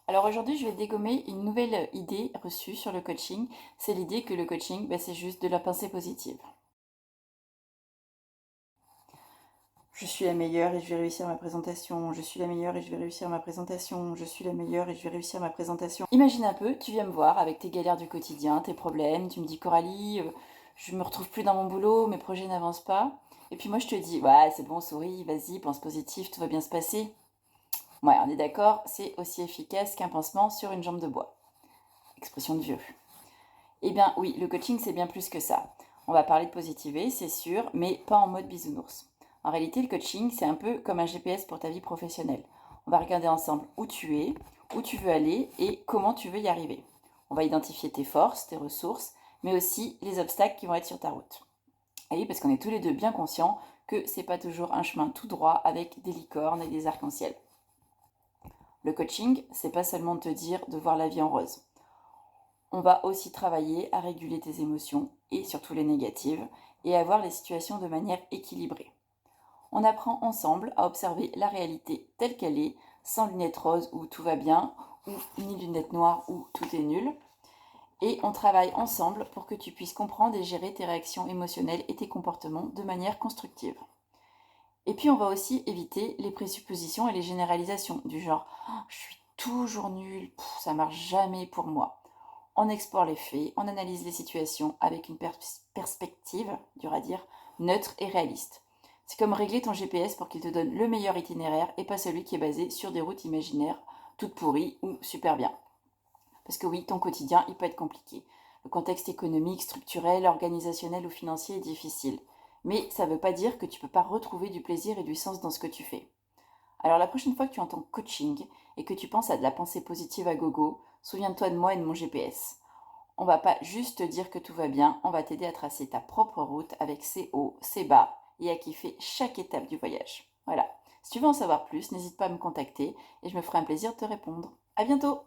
Alors aujourd'hui, je vais dégommer une nouvelle idée reçue sur le coaching. C'est l'idée que le coaching, c'est juste de la pensée positive. Je suis la meilleure et je vais réussir ma présentation. Je suis la meilleure et je vais réussir ma présentation. Je suis la meilleure et je vais réussir ma présentation. Imagine un peu, tu viens me voir avec tes galères du quotidien, tes problèmes. Tu me dis Coralie, je me retrouve plus dans mon boulot, mes projets n'avancent pas. Et puis moi je te dis, ouais, c'est bon, souris, vas-y, pense positif, tout va bien se passer. Ouais, on est d'accord, c'est aussi efficace qu'un pansement sur une jambe de bois. Expression de vieux. Eh bien oui, le coaching c'est bien plus que ça. On va parler de positiver, c'est sûr, mais pas en mode bisounours. En réalité, le coaching c'est un peu comme un GPS pour ta vie professionnelle. On va regarder ensemble où tu es, où tu veux aller et comment tu veux y arriver. On va identifier tes forces, tes ressources, mais aussi les obstacles qui vont être sur ta route. Et oui, parce qu'on est tous les deux bien conscients que c'est pas toujours un chemin tout droit avec des licornes et des arcs-en-ciel. Le coaching, c'est pas seulement te dire de voir la vie en rose. On va aussi travailler à réguler tes émotions, et surtout les négatives, et à voir les situations de manière équilibrée. On apprend ensemble à observer la réalité telle qu'elle est, sans lunettes roses où tout va bien, ou ni lunettes noires où tout est nul. Et on travaille ensemble pour que tu puisses comprendre et gérer tes réactions émotionnelles et tes comportements de manière constructive. Et puis on va aussi éviter les présuppositions et les généralisations, du genre je suis toujours nulle, ça marche jamais pour moi. On explore les faits, on analyse les situations avec une perspective, dur à dire, neutre et réaliste. C'est comme régler ton GPS pour qu'il te donne le meilleur itinéraire et pas celui qui est basé sur des routes imaginaires, toutes pourries ou super bien. Parce que oui, ton quotidien, il peut être compliqué. Le contexte économique, structurel, organisationnel ou financier est difficile. Mais ça ne veut pas dire que tu ne peux pas retrouver du plaisir et du sens dans ce que tu fais. Alors la prochaine fois que tu entends coaching et que tu penses à de la pensée positive à gogo, souviens-toi de moi et de mon GPS. On va pas juste te dire que tout va bien, on va t'aider à tracer ta propre route avec ses hauts, ses bas et à kiffer chaque étape du voyage. Voilà. Si tu veux en savoir plus, n'hésite pas à me contacter et je me ferai un plaisir de te répondre. À bientôt!